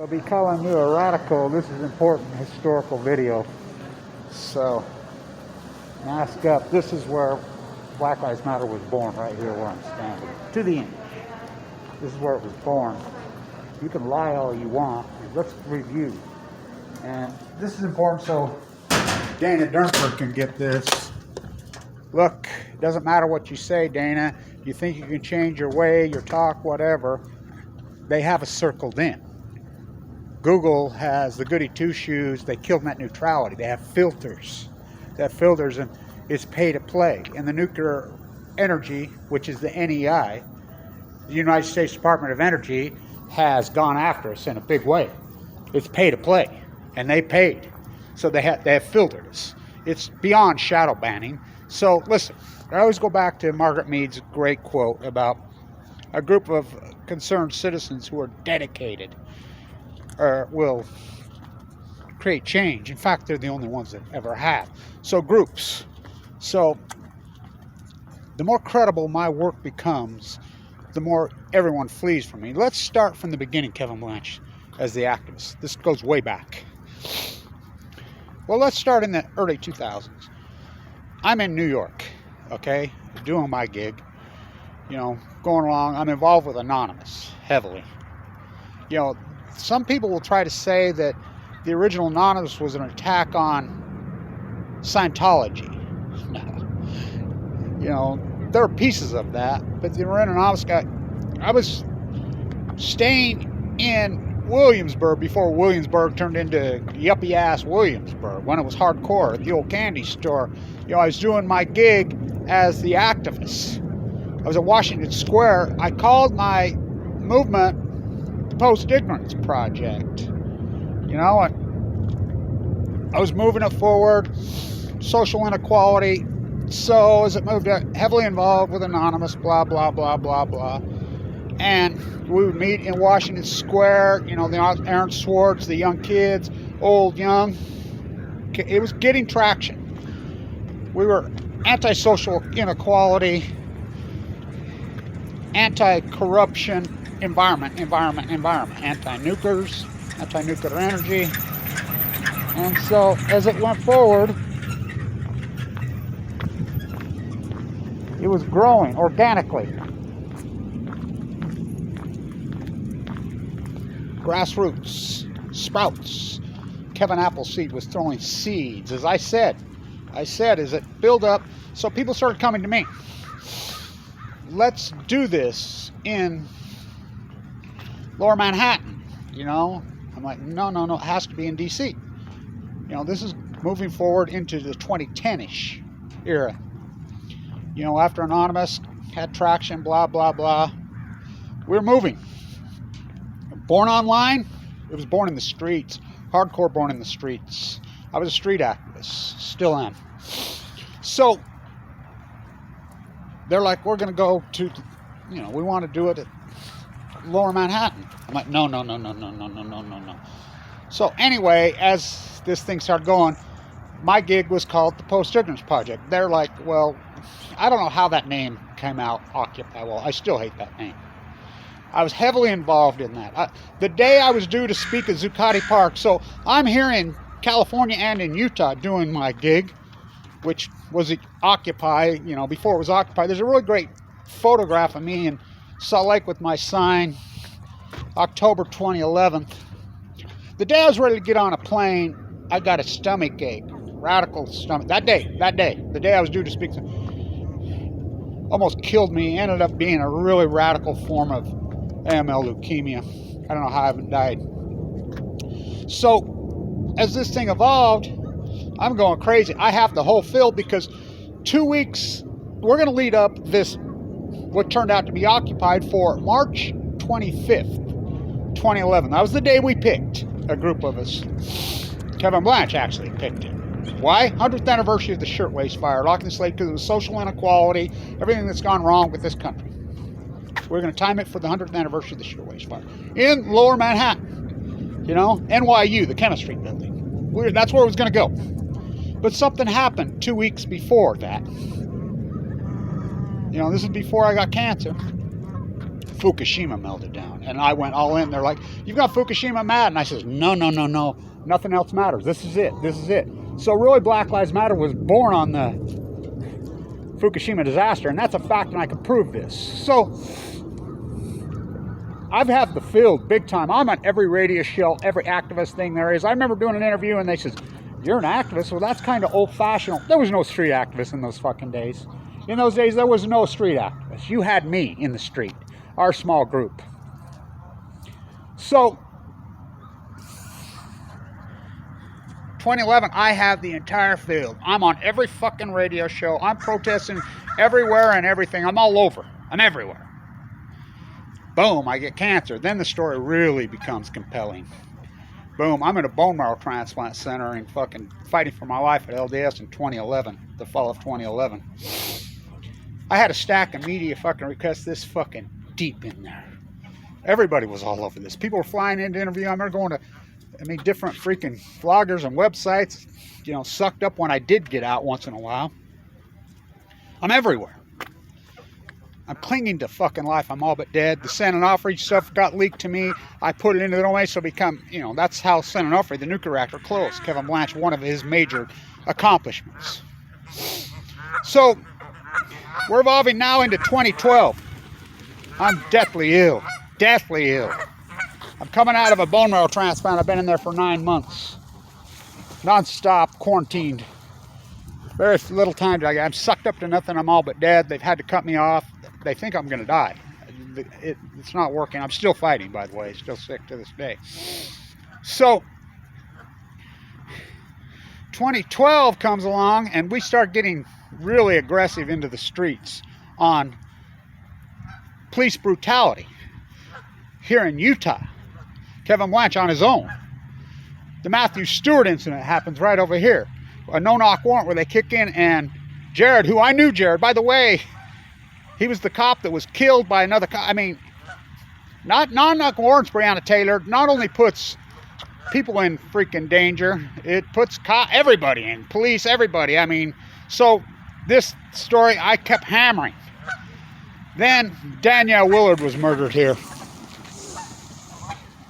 I'll be calling you a radical. This is important historical video. So, mask up. This is where Black Lives Matter was born, right here where I'm standing. To the end. This is where it was born. You can lie all you want. Let's review. And this is important so Dana Durnford can get this. Look, it doesn't matter what you say, Dana. You think you can change your way, your talk, whatever. They have us circled in. Google has the goody two-shoes. They killed net neutrality. They have filters. They have filters, and it's pay to play. And the nuclear energy, which is the NEI, the United States Department of Energy, has gone after us in a big way. It's pay to play, and they paid. So they have filtered us. It's beyond shadow banning. So listen, I always go back to Margaret Mead's great quote about a group of concerned citizens who are dedicated will create change. In fact, they're the only ones that ever have. So groups. So the more credible my work becomes, the more everyone flees from me. Let's start from the beginning, Kevin Blanch, as the activist. This goes way back. Well, let's start in the early 2000s. I'm in New York, okay, doing my gig, going along. I'm involved with Anonymous heavily. Some people will try to say that the original Anonymous was an attack on Scientology. No. There are pieces of that, but the original Anonymous guy, I was staying in Williamsburg before Williamsburg turned into yuppie-ass Williamsburg, when it was hardcore at the old candy store. I was doing my gig as the activist. I was at Washington Square. I called my movement the Post-Ignorance Project. I was moving it forward, social inequality. So as it moved, heavily involved with Anonymous, blah, blah, blah, blah, blah. And we would meet in Washington Square, the Aaron Swartz, the young kids, old, young. It was getting traction. We were anti-social inequality, anti-corruption, environment, anti-nukers, anti-nuclear energy. And so as it went forward, it was growing organically. Grassroots, sprouts. Kevin Appleseed was throwing seeds, as I said as it built up. So people started coming to me. Let's do this in Lower Manhattan. I'm like, no, it has to be in DC. This is moving forward into the 2010-ish era. After Anonymous had traction, blah, blah, blah. We're moving. Born online, it was born in the streets. Hardcore born in the streets. I was a street activist, still am. So, they're like, we're going to go to, we want to do it at Lower Manhattan. I'm like, no. So anyway, as this thing started going, my gig was called the Post-Ignorance Project. They're like, well, I don't know how that name came out, Occupy. Well, I still hate that name. I was heavily involved in that. The day I was due to speak at Zuccotti Park, so I'm here in California and in Utah doing my gig, which was Occupy, before it was Occupy. There's a really great photograph of me in Salt Lake with my sign, October 2011. The day I was ready to get on a plane, I got a stomach ache, radical stomach. That day, the day I was due to speak, almost killed me. Ended up being a really radical form of AML leukemia. I don't know how I haven't died. So, as this thing evolved, I'm going crazy. I have the whole field because 2 weeks, we're going to lead up this, what turned out to be occupied for March 25th, 2011. That was the day we picked, a group of us. Kevin Blanch actually picked it. Why? 100th anniversary of the Shirtwaist Fire, locking the slate because of the social inequality, everything that's gone wrong with this country. We're going to time it for the 100th anniversary of the Shirtwaist Fire in Lower Manhattan. NYU, the chemistry building. That's where it was going to go. But something happened 2 weeks before that. This is before I got cancer. Fukushima melted down. And I went all in. They're like, you've got Fukushima mad. And I says, no, no, no, no. Nothing else matters. This is it. This is it. So really, Black Lives Matter was born on the Fukushima disaster. And that's a fact, and I can prove this. So I've had the field big time. I'm on every radio show, every activist thing there is. I remember doing an interview, and they says, you're an activist? Well, that's kind of old-fashioned. There was no street activists in those fucking days. In those days, there was no street activists. You had me in the street, our small group. So, 2011, I have the entire field. I'm on every fucking radio show. I'm protesting everywhere and everything. I'm all over. I'm everywhere. Boom, I get cancer. Then the story really becomes compelling. Boom, I'm in a bone marrow transplant center and fucking fighting for my life at LDS in 2011, the fall of 2011. I had a stack of media fucking requests this fucking deep in there. Everybody was all over this. People were flying in to interview. I remember going to, different freaking vloggers and websites, sucked up when I did get out once in a while. I'm everywhere. I'm clinging to fucking life. I'm all but dead. The San Onofre stuff got leaked to me. I put it into the domain, so that's how San Onofre, the nuclear reactor, closed. Kevin Blanch, one of his major accomplishments. So, we're evolving now into 2012. I'm deathly ill. Deathly ill. I'm coming out of a bone marrow transplant. I've been in there for 9 months. Non-stop, quarantined. Very little time. I'm sucked up to nothing. I'm all but dead. They've had to cut me off. They think I'm going to die. It's not working. I'm still fighting, by the way. Still sick to this day. So, 2012 comes along, and we start getting really aggressive into the streets on police brutality. Here in Utah, Kevin Blanch on his own. The Matthew Stewart incident happens right over here. A no-knock warrant where they kick in, and Jared, who I knew Jared, by the way, he was the cop that was killed by another cop. Non-knock warrants, Breonna Taylor, not only puts people in freaking danger, it puts everybody in, police, everybody. So this story I kept hammering. Then Danielle Willard was murdered here.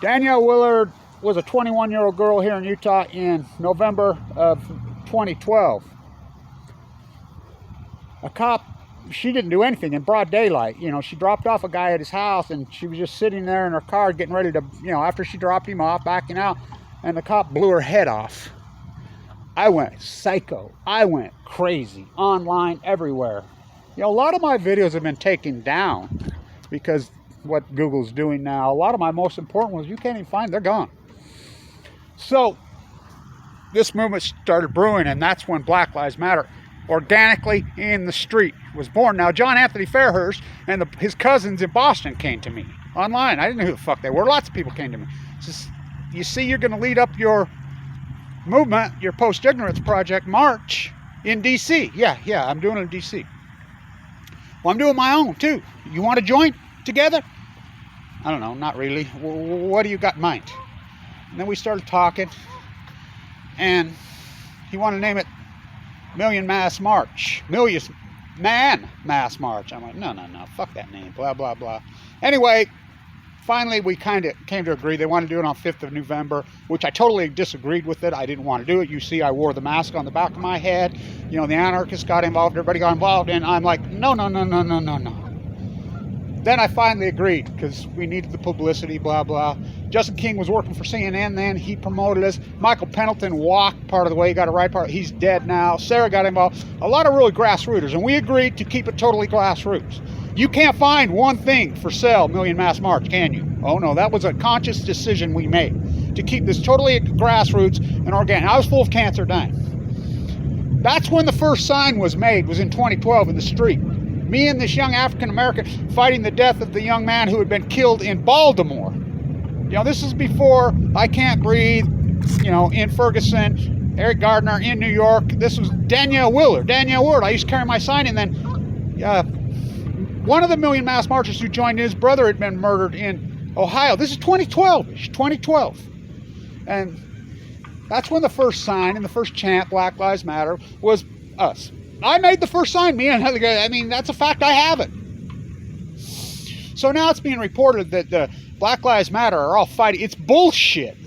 Danielle Willard was a 21-year-old girl here in Utah in November of 2012. A cop, she didn't do anything in broad daylight. She dropped off a guy at his house, and she was just sitting there in her car getting ready to, after she dropped him off, backing out, and the cop blew her head off. I went psycho. I went crazy. Online, everywhere. A lot of my videos have been taken down because what Google's doing now. A lot of my most important ones you can't even find. They're gone. So this movement started brewing, and that's when Black Lives Matter organically in the street was born. Now, John Anthony Fairhurst and his cousins in Boston came to me online. I didn't know who the fuck they were. Lots of people came to me. Says, you see, you're going to lead up your movement, your post-ignorance project march in D.C. Yeah, I'm doing it in D.C. Well, I'm doing my own, too. You want to join together? I don't know, not really. What do you got in mind? And then we started talking, and he wanted to name it Million Mass March. Million Man Mass March. I'm like, no, fuck that name, blah, blah, blah. Anyway, finally we kind of came to agree. They wanted to do it on 5th of November, which I totally disagreed with it. I didn't want to do it. You see, I wore the mask on the back of my head. The anarchists got involved, everybody got involved, and I'm like, no. Then I finally agreed because we needed the publicity, blah, blah. Justin King was working for CNN then. He promoted us. Michael Pendleton walked part of the way. He got a right part. He's dead now. Sarah got involved. A lot of really grassrooters. And we agreed to keep it totally grassroots. You can't find one thing for sale, Million Mass March, can you? Oh, no. That was a conscious decision we made to keep this totally grassroots and organic. I was full of cancer dying. That's when the first sign was made, was in 2012 in the street. Me and this young African-American fighting the death of the young man who had been killed in Baltimore. This is before I Can't Breathe, in Ferguson, Eric Gardner in New York. This was Danielle Willard. I used to carry my sign, and then one of the Million Mass Marchers who joined, his brother had been murdered in Ohio. This is 2012. And that's when the first sign and the first chant, Black Lives Matter, was us. I made the first sign, me and another guy. That's a fact. I have it. So now it's being reported that the Black Lives Matter are all fighting. It's bullshit.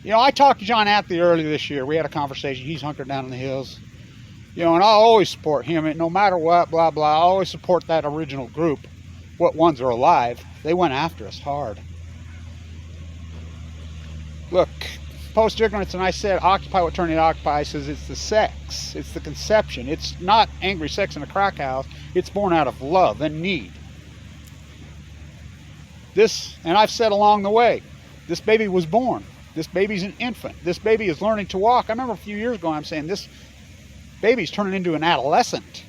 You know, I talked to John Anthony earlier this year. We had a conversation. He's hunkered down in the hills. You know, and I'll always support him. And no matter what, blah, blah, I always support that original group. What ones are alive. They went after us hard. Look, post-ignorance, and I said, occupy what turning occupy, says it's the sex. It's the conception. It's not angry sex in a crack house. It's born out of love and need. This, and I've said along the way, this baby was born. This baby's an infant. This baby is learning to walk. I remember a few years ago I'm saying this baby's turning into an adolescent.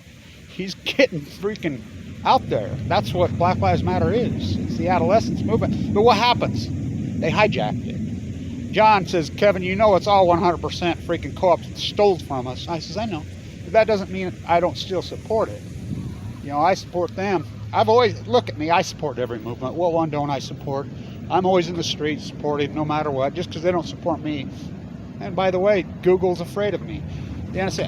He's getting freaking out there. That's what Black Lives Matter is. It's the adolescence movement. But what happens? They hijacked it. John says, Kevin, you know it's all 100% freaking co-opted, stole from us. I says, I know. But that doesn't mean I don't still support it. You know, I support them. I've always, look at me, I support every movement. What one don't I support? I'm always in the streets supporting no matter what, just because they don't support me. And by the way, Google's afraid of me.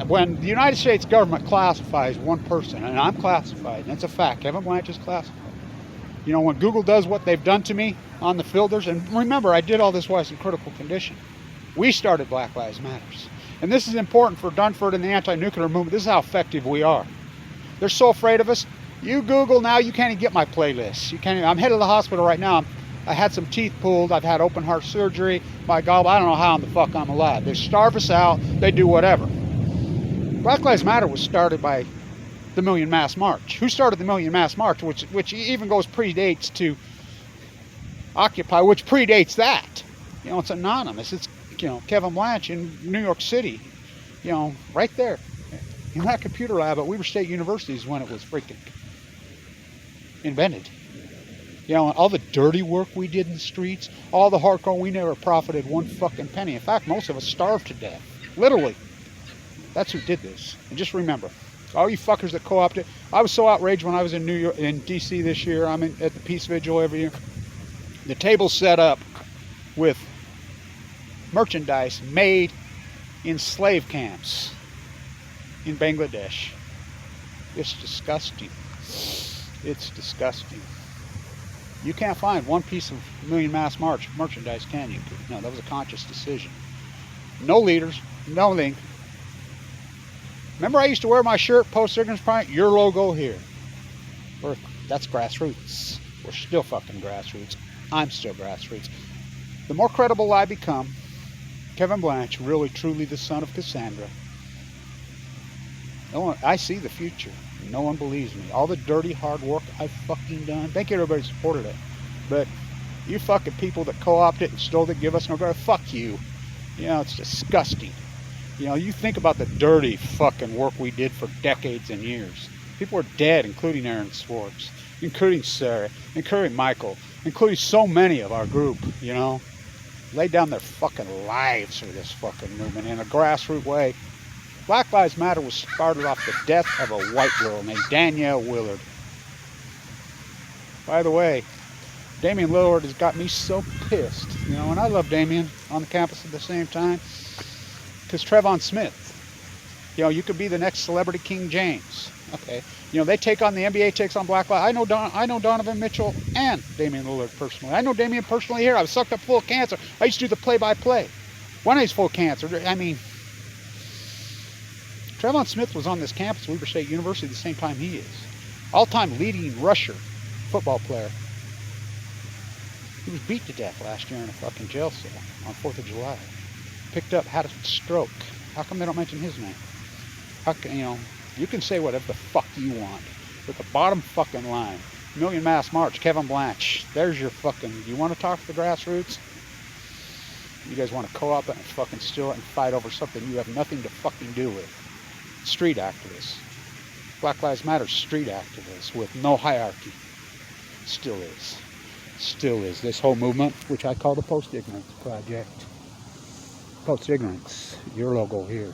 When the United States government classifies one person, and I'm classified, and it's a fact, Kevin Blanch is classified. You know, when Google does what they've done to me on the filters, and remember, I did all this while I was in critical condition. We started Black Lives Matters. And this is important for Dunford and the anti-nuclear movement. This is how effective we are. They're so afraid of us. You Google now, you can't even get my playlist. You can't even, I'm headed to the hospital right now. I had some teeth pulled. I've had open heart surgery. My God, I don't know how in the fuck I'm alive. They starve us out. They do whatever. Black Lives Matter was started by the Million Mass March. Who started the Million Mass March, which even predates to Occupy, which predates that. You know, it's anonymous. It's, you know, Kevin Blanch in New York City. You know, right there. In that computer lab at Weber State University is when it was freaking invented. You know, all the dirty work we did in the streets, all the hardcore, we never profited one fucking penny. In fact, most of us starved to death. Literally. That's who did this. And just remember, all you fuckers that co-opted, I was so outraged when I was in New York, in DC this year. I'm at the Peace Vigil every year. The table's set up with merchandise made in slave camps in Bangladesh. It's disgusting. It's disgusting. You can't find one piece of Million Mass March merchandise, can you? No, that was a conscious decision. No leaders, no link. Remember I used to wear my shirt, post-ignorance pride, your logo here. That's grassroots. We're still fucking grassroots. I'm still grassroots. The more credible I become, Kevin Blanch, really truly the son of Cassandra, I see the future. No one believes me. All the dirty hard work I've fucking done. Thank you everybody supported it. But you fucking people that co-opted and stole it, give us no credit, fuck you. You know, it's disgusting. You know, you think about the dirty fucking work we did for decades and years. People are dead, including Aaron Swartz, including Sarah, including Michael, including so many of our group, you know. Laid down their fucking lives for this fucking movement in a grassroots way. Black Lives Matter was started off the death of a white girl named Danielle Willard. By the way, Damian Lillard has got me so pissed, you know, and I love Damian on the campus at the same time, because Trevon Smith, you know, you could be the next celebrity King James, okay? You know, they take on, the NBA takes on Black Lives. I know Donovan Mitchell and Damian Lillard personally. I know Damian personally here. I was sucked up full of cancer. I used to do the play-by-play. When I was full of cancer, I mean, Trevon Smith was on this campus at Weber State University the same time he is. All-time leading rusher, football player. He was beat to death last year in a fucking jail cell on 4th of July. Picked up, had a stroke. How come they don't mention his name? How can, you know, you can say whatever the fuck you want. But the bottom fucking line, Million Mass March, Kevin Blanch, there's your fucking, you want to talk to the grassroots? You guys want to co-op it and fucking steal it and fight over something you have nothing to fucking do with. Street activists. Black Lives Matter street activists with no hierarchy. Still is. Still is. This whole movement, which I call the Post-Ignorance Project. Post-Ignorance. Your logo here.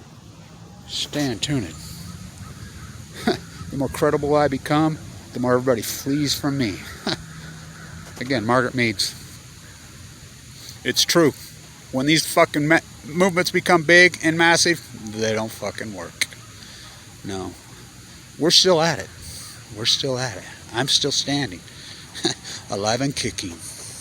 Stand tuned. The more credible I become, the more everybody flees from me. Again, Margaret Mead's. It's true. When these fucking movements become big and massive, they don't fucking work. No. We're still at it. We're still at it. I'm still standing. alive and kicking.